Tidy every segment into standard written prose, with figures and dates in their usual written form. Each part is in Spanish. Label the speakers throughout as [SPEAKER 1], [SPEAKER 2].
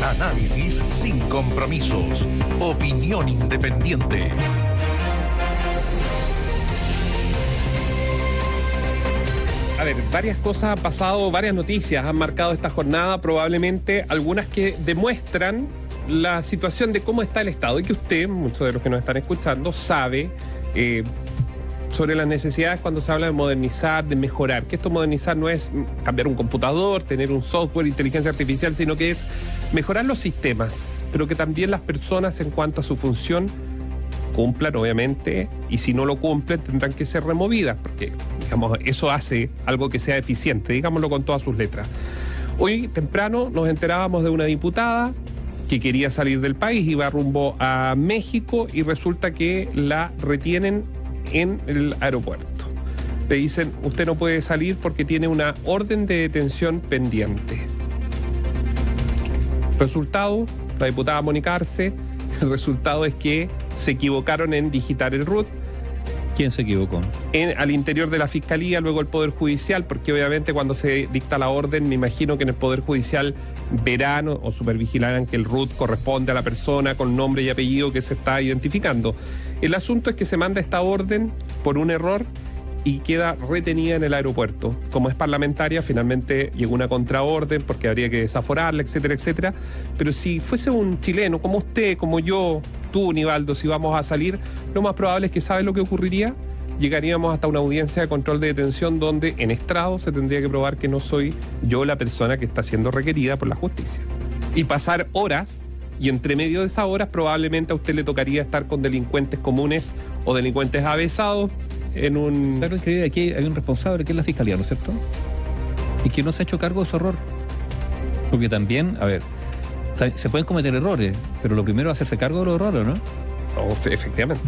[SPEAKER 1] Análisis sin compromisos. Opinión independiente.
[SPEAKER 2] A ver, varias cosas han pasado, varias noticias han marcado esta jornada, probablemente algunas que demuestran la situación de cómo está el Estado y que usted, muchos de los que nos están escuchando, sabe sobre las necesidades cuando se habla de modernizar, de mejorar, que esto modernizar no es cambiar un computador, tener un software, inteligencia artificial, sino que es mejorar los sistemas, pero que también las personas en cuanto a su función cumplan, obviamente, y si no lo cumplen tendrán que ser removidas, porque, digamos, eso hace algo que sea eficiente, digámoslo con todas sus letras. Hoy temprano nos enterábamos de una diputada que quería salir del país, iba rumbo a México y resulta que la retienen en el aeropuerto. Le dicen, usted no puede salir porque tiene una orden de detención pendiente. Resultado, la diputada Mónica Arce, el resultado es que se equivocaron en digitar el RUT.
[SPEAKER 3] ¿Quién se equivocó?
[SPEAKER 2] Al interior de la Fiscalía, luego el Poder Judicial, porque obviamente cuando se dicta la orden, me imagino que en el Poder Judicial verán o supervigilarán que el RUT corresponde a la persona con nombre y apellido que se está identificando. El asunto es que se manda esta orden por un error y queda retenida en el aeropuerto. Como es parlamentaria, finalmente llegó una contraorden porque habría que desaforarla, etcétera, etcétera. Pero si fuese un chileno como usted, como yo, tú, Nivaldo, si vamos a salir, lo más probable es que, ¿sabe lo que ocurriría? Llegaríamos hasta una audiencia de control de detención donde en estrado se tendría que probar que no soy yo la persona que está siendo requerida por la justicia. Y pasar horas, y entre medio de esas horas probablemente a usted le tocaría estar con delincuentes comunes o delincuentes avesados en un...
[SPEAKER 3] ¿Sabes lo increíble? Aquí hay un responsable que es la Fiscalía, ¿no es cierto? Y que no se ha hecho cargo de su error. Porque también, a ver, se pueden cometer errores, pero lo primero es hacerse cargo de los errores, ¿no?
[SPEAKER 2] Efectivamente.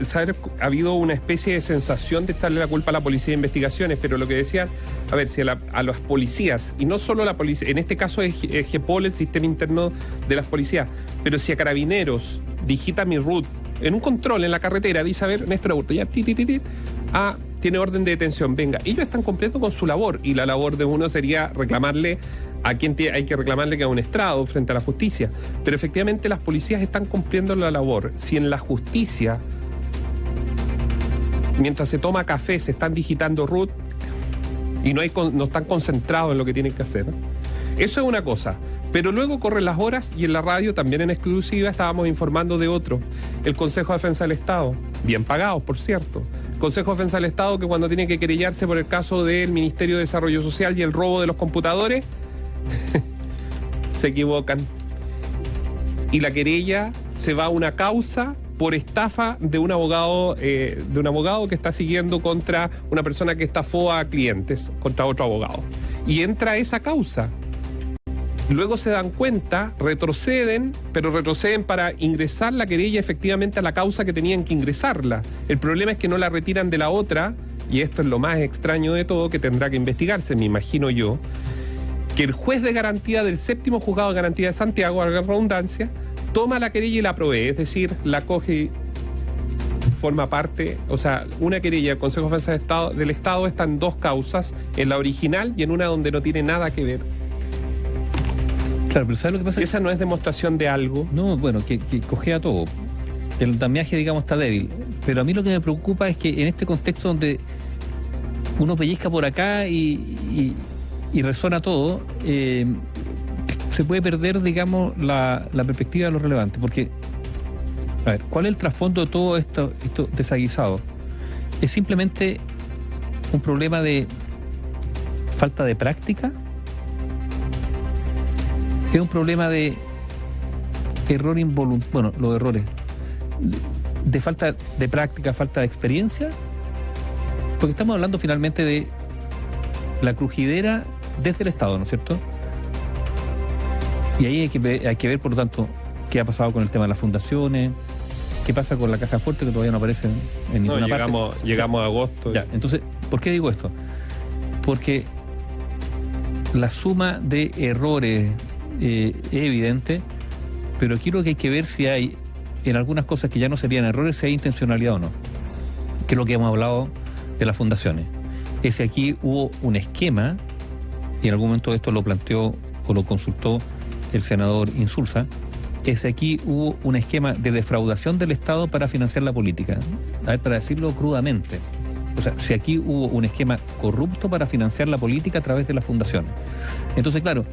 [SPEAKER 2] ¿Sabes? Ha habido una especie de sensación de echarle la culpa a la policía de investigaciones, pero lo que decían, a ver, si a los policías, y no solo la policía, en este caso es GEPOL, el sistema interno de las policías, pero si a Carabineros digita mi RUT en un control en la carretera, dice, a ver, Néstor Augusto, ya, tiene orden de detención, venga, ellos están completos con su labor, y la labor de uno sería reclamarle a quien hay que reclamarle, que a un estrado frente a la justicia. Pero efectivamente las policías están cumpliendo la labor. Si en la justicia, mientras se toma café, se están digitando RUT y no están concentrados en lo que tienen que hacer, eso es una cosa. Pero luego corren las horas y en la radio, también en exclusiva, estábamos informando de otro. El Consejo de Defensa del Estado, bien pagados, por cierto. Consejo de Defensa del Estado que cuando tiene que querellarse por el caso del Ministerio de Desarrollo Social y el robo de los computadores, se equivocan. Y la querella se va a una causa por estafa de un abogado que está siguiendo contra una persona que estafó a clientes, contra otro abogado. Y entra esa causa. Luego se dan cuenta, retroceden, pero retroceden para ingresar la querella efectivamente a la causa que tenían que ingresarla. El problema es que no la retiran de la otra, y esto es lo más extraño de todo, que tendrá que investigarse, me imagino yo, que el juez de garantía del 7º Juzgado de Garantía de Santiago, a la redundancia, toma la querella y la provee, es decir, la coge y forma parte, o sea, una querella del Consejo de Defensa del Estado está en dos causas, en la original y en una donde no tiene nada que ver.
[SPEAKER 3] Claro, pero ¿sabes lo que pasa?
[SPEAKER 2] Esa no es demostración de algo.
[SPEAKER 3] No, bueno, que cojea todo. El andamiaje, digamos, está débil. Pero a mí lo que me preocupa es que en este contexto donde uno pellizca por acá y resuena todo, se puede perder, digamos, la perspectiva de lo relevante. Porque, a ver, ¿cuál es el trasfondo de todo esto desaguisado? ¿Es simplemente un problema de falta de práctica? ¿Es un problema de error involuntario? Bueno, los errores. ¿De falta de práctica, falta de experiencia? Porque estamos hablando finalmente de la crujidera desde el Estado, ¿no es cierto? Y ahí hay que ver, por lo tanto, qué ha pasado con el tema de las fundaciones, qué pasa con la caja fuerte, que todavía no aparece en ninguna parte.
[SPEAKER 2] Llegamos a agosto.
[SPEAKER 3] Ya, entonces, ¿por qué digo esto? Porque la suma de errores es evidente, pero aquí lo que hay que ver si hay, en algunas cosas que ya no serían errores, si hay intencionalidad o no. Que es lo que hemos hablado de las fundaciones. Es si aquí hubo un esquema, y en algún momento esto lo planteó o lo consultó el senador Insulza, es que aquí hubo un esquema de defraudación del Estado para financiar la política. A ver, para decirlo crudamente. O sea, si aquí hubo un esquema corrupto para financiar la política a través de las fundaciones. Entonces, claro,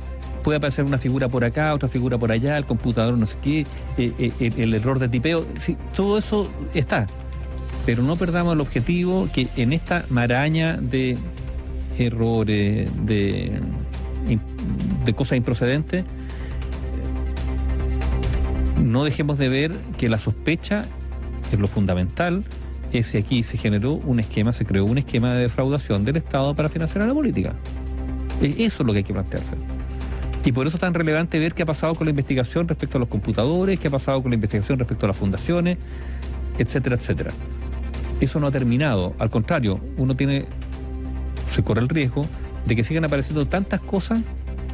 [SPEAKER 3] puede aparecer una figura por acá, otra figura por allá, el computador no sé qué, el error de tipeo, sí, todo eso está. Pero no perdamos el objetivo que en esta maraña de errores, de cosas improcedentes, no dejemos de ver que la sospecha es lo fundamental. Es que aquí se creó un esquema de defraudación del Estado para financiar a la política. Eso es lo que hay que plantearse. Y por eso es tan relevante ver qué ha pasado con la investigación respecto a los computadores, qué ha pasado con la investigación respecto a las fundaciones, etcétera, etcétera. Eso no ha terminado. Al contrario, se corre el riesgo de que sigan apareciendo tantas cosas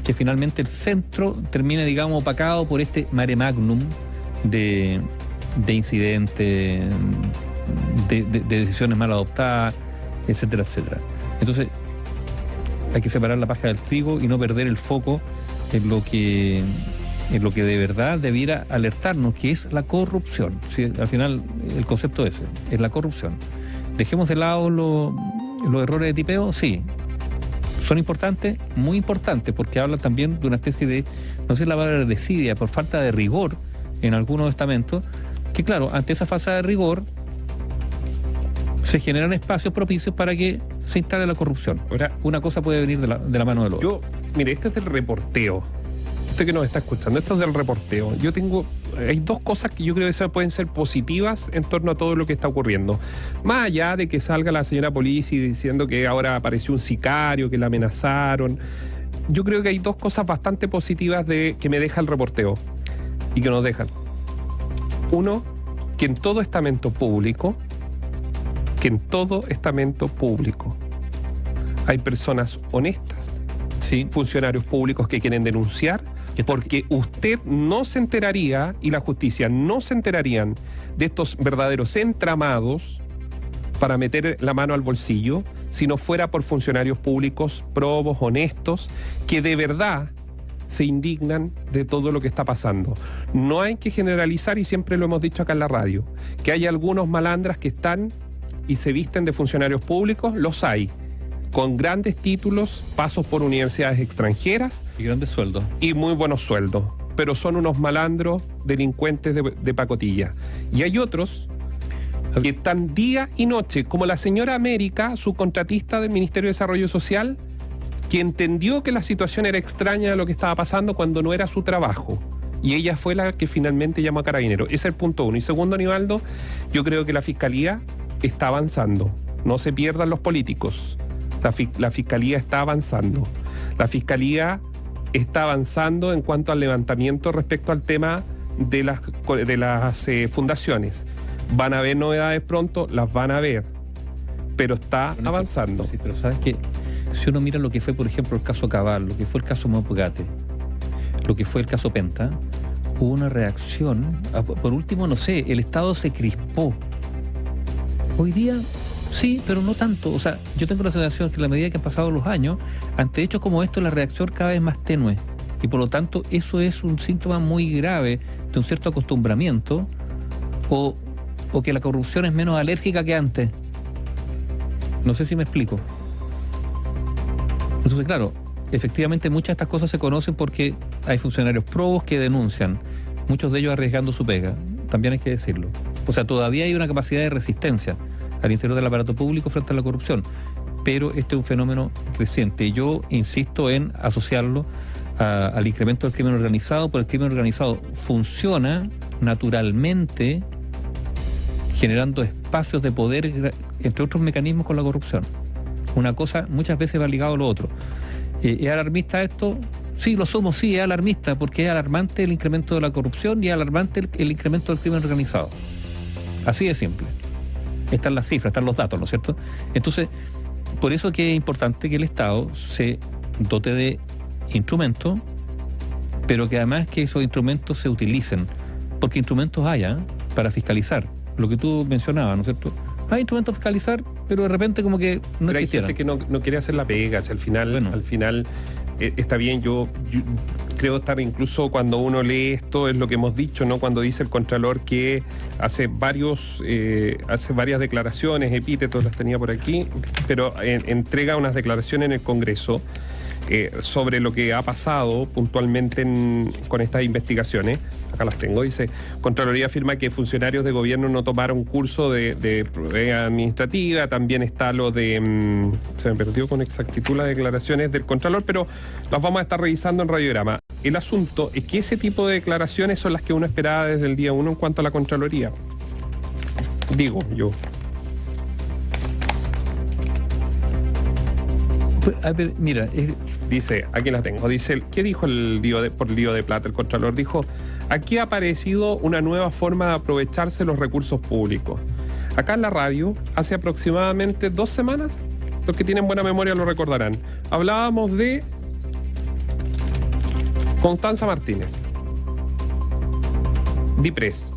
[SPEAKER 3] que finalmente el centro termine, digamos, opacado por este mare magnum de incidentes, de decisiones mal adoptadas, etcétera, etcétera. Entonces, hay que separar la paja del trigo y no perder el foco en lo que de verdad debiera alertarnos, que es la corrupción. Sí, al final, el concepto es la corrupción. Dejemos de lado los errores de tipeo, sí. Son importantes, muy importantes, porque hablan también de una especie de, no sé la palabra, desidia, por falta de rigor en algunos estamentos, que claro, ante esa falta de rigor, se generan espacios propicios para que se instale la corrupción. Ahora, una cosa puede venir de la mano del otro.
[SPEAKER 2] Mire, este es del reporteo. Usted que nos está escuchando, esto es del reporteo. Hay dos cosas que yo creo que pueden ser positivas en torno a todo lo que está ocurriendo. Más allá de que salga la señora Polizzi diciendo que ahora apareció un sicario, que la amenazaron, yo creo que hay dos cosas bastante positivas que me deja el reporteo y que nos dejan. Uno, que en todo estamento público hay personas honestas,
[SPEAKER 3] sí,
[SPEAKER 2] funcionarios públicos que quieren denunciar, porque usted no se enteraría y la justicia no se enterarían de estos verdaderos entramados para meter la mano al bolsillo si no fuera por funcionarios públicos probos, honestos, que de verdad se indignan de todo lo que está pasando. No hay que generalizar, y siempre lo hemos dicho acá en la radio, que hay algunos malandras que están y se visten de funcionarios públicos, los hay, con grandes títulos, pasos por universidades extranjeras.
[SPEAKER 3] Y grandes sueldos.
[SPEAKER 2] Y muy buenos sueldos. Pero son unos malandros, delincuentes de pacotilla. Y hay otros que están día y noche, como la señora América, subcontratista del Ministerio de Desarrollo Social, que entendió que la situación era extraña de lo que estaba pasando cuando no era su trabajo. Y ella fue la que finalmente llamó a Carabineros. Ese es el punto uno. Y segundo, Aníbaldo, yo creo que la Fiscalía está avanzando. No se pierdan los políticos. La Fiscalía está avanzando. La Fiscalía está avanzando en cuanto al levantamiento respecto al tema de las fundaciones. Van a haber novedades pronto, las van a ver, pero está avanzando.
[SPEAKER 3] Sí, pero sabes que si uno mira lo que fue, por ejemplo, el caso Cabal, lo que fue el caso Mopgate, lo que fue el caso Penta, hubo una reacción. Por último, no sé, el Estado se crispó. Hoy día sí, pero no tanto. O sea, yo tengo la sensación que a la medida que han pasado los años, ante hechos como esto, la reacción cada vez más tenue. Y por lo tanto, eso es un síntoma muy grave de un cierto acostumbramiento o que la corrupción es menos alérgica que antes. No sé si me explico. Entonces, claro, efectivamente muchas de estas cosas se conocen porque hay funcionarios probos que denuncian, muchos de ellos arriesgando su pega. También hay que decirlo. O sea, todavía hay una capacidad de resistencia al interior del aparato público frente a la corrupción, pero este es un fenómeno creciente. Yo insisto en asociarlo al incremento del crimen organizado, porque el crimen organizado funciona naturalmente generando espacios de poder, entre otros mecanismos, con la corrupción. Una cosa muchas veces va ligado a lo otro. ¿Es alarmista esto? Sí, lo somos, sí, es alarmista, porque es alarmante el incremento de la corrupción y es alarmante el incremento del crimen organizado. Así de simple. Están las cifras, están los datos, ¿no es cierto? Entonces, por eso que es importante que el Estado se dote de instrumentos, pero que además que esos instrumentos se utilicen, porque instrumentos hay para fiscalizar, lo que tú mencionabas, ¿no es cierto? Hay instrumentos para fiscalizar, pero de repente como que no existieran.
[SPEAKER 2] Hay gente que no quiere hacer la pega, si al final está bien, yo creo estar incluso cuando uno lee esto, es lo que hemos dicho, ¿no? Cuando dice el Contralor que hace varias declaraciones, epítetos, las tenía por aquí, pero entrega unas declaraciones en el Congreso sobre lo que ha pasado puntualmente con estas investigaciones. Acá las tengo. Dice, Contraloría afirma que funcionarios de gobierno no tomaron curso de prueba administrativa. También está lo de... se me perdió con exactitud las declaraciones del Contralor, pero las vamos a estar revisando en Radiograma. El asunto es que ese tipo de declaraciones son las que uno esperaba desde el día 1 en cuanto a la Contraloría. Digo yo.
[SPEAKER 3] A ver, mira,
[SPEAKER 2] dice, aquí la tengo, dice, ¿qué dijo por lío de plata el Contralor? Dijo, aquí ha aparecido una nueva forma de aprovecharse los recursos públicos. Acá en la radio, hace aproximadamente 2 semanas, los que tienen buena memoria lo recordarán, hablábamos de Constanza Martínez, DIPRES.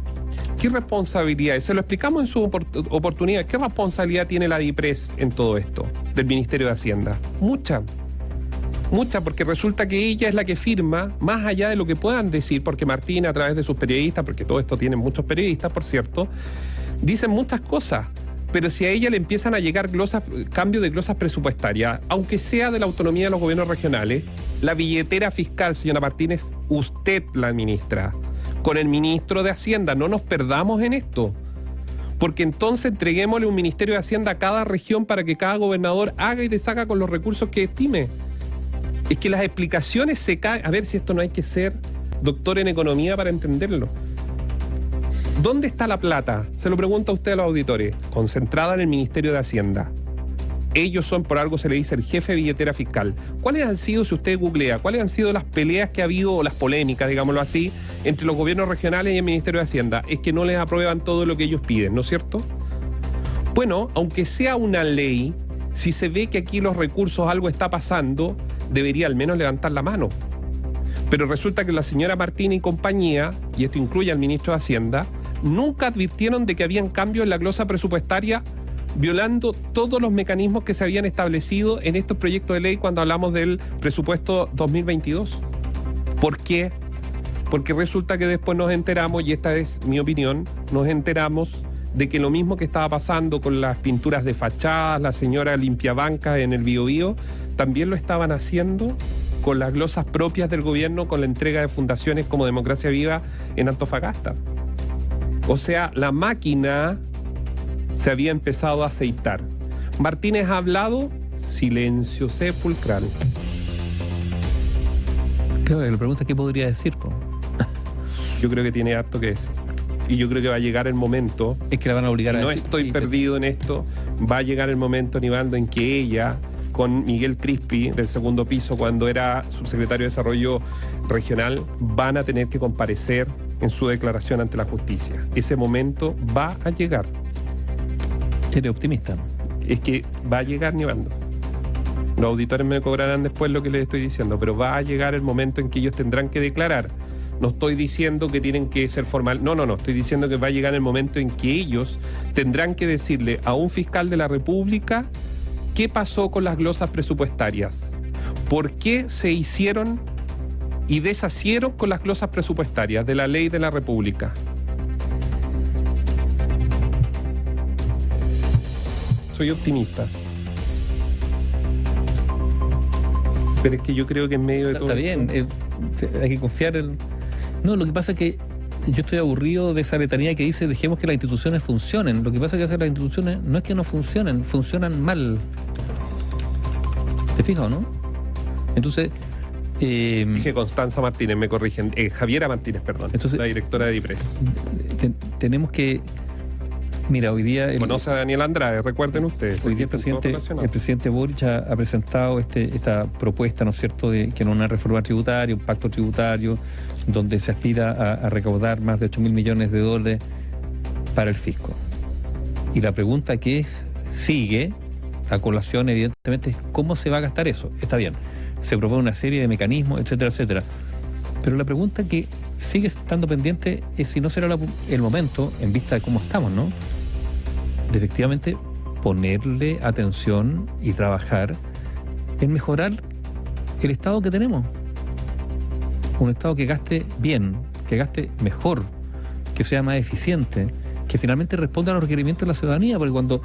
[SPEAKER 2] ¿Qué responsabilidad? Se lo explicamos en su oportunidad. ¿Qué responsabilidad tiene la DIPRES en todo esto del Ministerio de Hacienda? Mucha, porque resulta que ella es la que firma, más allá de lo que puedan decir, porque Martín, a través de sus periodistas, porque todo esto tiene muchos periodistas, por cierto, dicen muchas cosas, pero si a ella le empiezan a llegar cambio de glosas presupuestarias, aunque sea de la autonomía de los gobiernos regionales, la billetera fiscal, señora Martínez, usted la administra con el ministro de Hacienda. No nos perdamos en esto, porque entonces entreguémosle un Ministerio de Hacienda a cada región para que cada gobernador haga y deshaga con los recursos que estime. Es que las explicaciones se caen. A ver si esto no hay que ser doctor en economía para entenderlo. ¿Dónde está la plata? Se lo pregunta a usted a los auditores. Concentrada en el Ministerio de Hacienda. Ellos son, por algo se le dice, el jefe de billetera fiscal. ¿Cuáles han sido, si usted googlea, cuáles han sido las peleas que ha habido, o las polémicas, digámoslo así, entre los gobiernos regionales y el Ministerio de Hacienda? Es que no les aprueban todo lo que ellos piden, ¿no es cierto? Bueno, aunque sea una ley, si se ve que aquí los recursos, algo está pasando, debería al menos levantar la mano. Pero resulta que la señora Martín y compañía, y esto incluye al ministro de Hacienda, nunca advirtieron de que habían cambios en la glosa presupuestaria, violando todos los mecanismos que se habían establecido en estos proyectos de ley cuando hablamos del presupuesto 2022. ¿Por qué? Porque resulta que después nos enteramos, y esta es mi opinión, nos enteramos de que lo mismo que estaba pasando con las pinturas de fachadas, la señora limpiabancas en el Biobío, también lo estaban haciendo con las glosas propias del gobierno, con la entrega de fundaciones como Democracia Viva en Antofagasta. O sea, la máquina se había empezado a aceitar. Martínez ha hablado, silencio sepulcral.
[SPEAKER 3] Claro, le pregunta qué podría decir.
[SPEAKER 2] Yo creo que tiene harto que decir. Y yo creo que va a llegar el momento.
[SPEAKER 3] Es que la van a obligar a decir.
[SPEAKER 2] No estoy perdido en esto. Va a llegar el momento, Nivaldo, en que ella, con Miguel Crispi, del segundo piso, cuando era subsecretario de Desarrollo Regional, van a tener que comparecer en su declaración ante la justicia. Ese momento va a llegar.
[SPEAKER 3] ¿Eres optimista?
[SPEAKER 2] Es que va a llegar, Nivaldo. Los auditores me cobrarán después lo que les estoy diciendo, pero va a llegar el momento en que ellos tendrán que declarar. No estoy diciendo que tienen que ser formal. No. Estoy diciendo que va a llegar el momento en que ellos tendrán que decirle a un fiscal de la República qué pasó con las glosas presupuestarias. ¿Por qué se hicieron y deshacieron con las glosas presupuestarias de la ley de la República? Soy optimista. Pero es que yo creo que en medio de todo...
[SPEAKER 3] Está bien, hay que confiar en... No, lo que pasa es que yo estoy aburrido de esa letanía que dice dejemos que las instituciones funcionen. Lo que pasa es que las instituciones no es que no funcionen, funcionan mal. ¿Te fijas o no? Entonces...
[SPEAKER 2] Dije Constanza Martínez, me corrigen. Javiera Martínez, perdón. Entonces, la directora de DIPRES.
[SPEAKER 3] Tenemos que... Mira, hoy día...
[SPEAKER 2] Conoce a Daniel Andrade, recuerden ustedes.
[SPEAKER 3] Hoy día el presidente Boric ha presentado esta propuesta, ¿no es cierto?, de que en una reforma tributaria, un pacto tributario, donde se aspira a recaudar más de 8.000 millones de dólares para el fisco. Y la pregunta que sigue a colación, evidentemente, es cómo se va a gastar eso. Está bien, se propone una serie de mecanismos, etcétera, etcétera. Pero la pregunta que sigue estando pendiente es si no será el momento, en vista de cómo estamos, ¿no?, de efectivamente ponerle atención y trabajar en mejorar el Estado que tenemos. Un Estado que gaste bien, que gaste mejor, que sea más eficiente, que finalmente responda a los requerimientos de la ciudadanía, porque cuando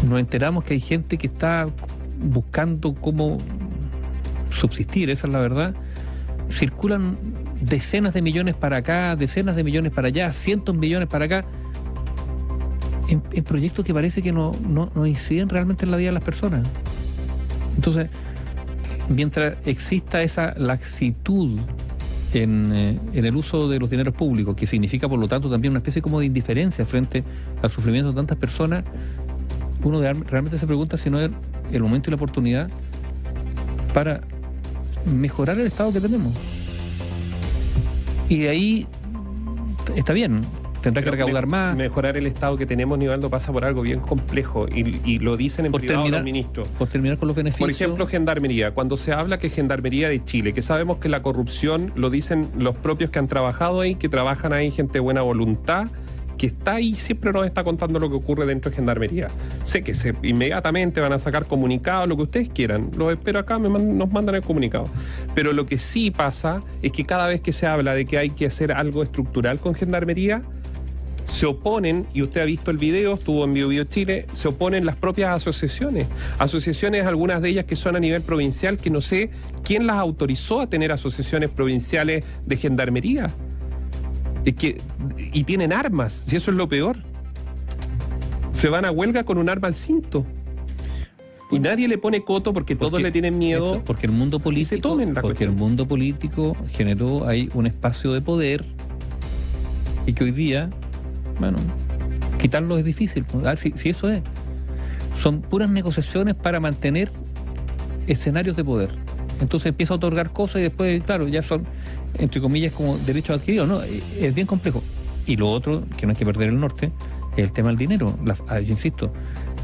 [SPEAKER 3] nos enteramos que hay gente que está buscando cómo subsistir, esa es la verdad, circulan decenas de millones para acá, decenas de millones para allá, cientos de millones para acá, en proyectos que parece que no inciden realmente en la vida de las personas. Entonces, mientras exista esa laxitud en el uso de los dineros públicos, que significa por lo tanto también una especie como de indiferencia frente al sufrimiento de tantas personas, uno realmente se pregunta si no es el momento y la oportunidad para mejorar el Estado que tenemos. Y de ahí está bien, tendrá que recaudar más.
[SPEAKER 2] Mejorar el Estado que tenemos, Nivaldo, pasa por algo bien complejo y lo dicen en privado los ministros.
[SPEAKER 3] Por terminar con los beneficios.
[SPEAKER 2] Por ejemplo, Gendarmería. Cuando se habla que Gendarmería de Chile, que sabemos que la corrupción, lo dicen los propios que han trabajado ahí, que trabajan ahí, gente de buena voluntad, que está ahí, siempre nos está contando lo que ocurre dentro de Gendarmería. Sé que inmediatamente van a sacar comunicados, lo que ustedes quieran. Los espero acá, nos mandan el comunicado. Pero lo que sí pasa es que cada vez que se habla de que hay que hacer algo estructural con Gendarmería, se oponen, y usted ha visto el video, estuvo en Bio Chile, se oponen las propias asociaciones. Asociaciones, algunas de ellas que son a nivel provincial, que no sé quién las autorizó a tener asociaciones provinciales de Gendarmería. Y tienen armas, y eso es lo peor. Se van a huelga con un arma al cinto. Y nadie le pone coto porque todos le tienen miedo.
[SPEAKER 3] Porque el mundo político, el mundo político generó ahí un espacio de poder y que hoy día, bueno, quitarlo es difícil. A ver si eso es. Son puras negociaciones para mantener escenarios de poder. Entonces empieza a otorgar cosas y después, claro, ya son, entre comillas, como derechos adquiridos. No, es bien complejo. Y lo otro, que no hay que perder el norte, es el tema del dinero. Yo insisto,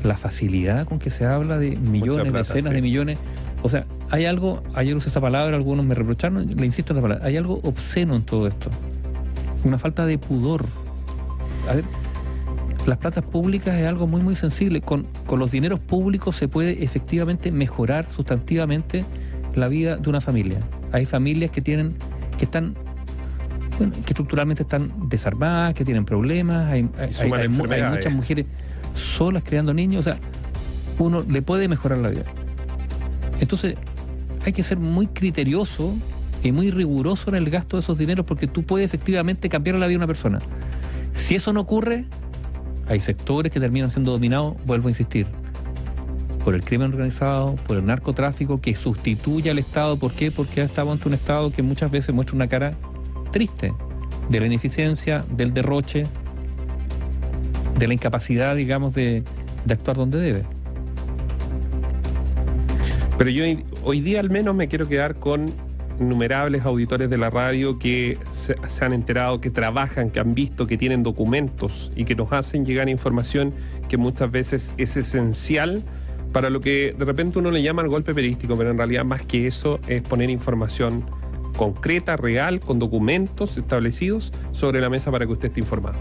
[SPEAKER 3] la facilidad con que se habla de millones, decenas de millones. O sea, hay algo, ayer usé esa palabra, algunos me reprocharon, le insisto en la palabra, hay algo obsceno en todo esto. Una falta de pudor. A ver, las platas públicas es algo muy, muy sensible. Con los dineros públicos se puede efectivamente mejorar sustantivamente la vida de una familia. Hay familias que están, bueno, que estructuralmente están desarmadas, que tienen problemas, hay muchas mujeres solas creando niños, o sea, uno le puede mejorar la vida. Entonces, hay que ser muy criterioso y muy riguroso en el gasto de esos dineros porque tú puedes efectivamente cambiar la vida de una persona. Si eso no ocurre, hay sectores que terminan siendo dominados, vuelvo a insistir, por el crimen organizado, por el narcotráfico, que sustituye al Estado. ¿Por qué? Porque estamos ante un Estado que muchas veces muestra una cara triste de la ineficiencia, del derroche, de la incapacidad, digamos, de actuar donde debe.
[SPEAKER 2] Pero yo hoy día al menos me quiero quedar con innumerables auditores de la radio que se han enterado, que trabajan, que han visto, que tienen documentos y que nos hacen llegar información que muchas veces es esencial para lo que de repente uno le llama el golpe periodístico, pero en realidad más que eso es poner información concreta, real, con documentos establecidos sobre la mesa para que usted esté informado.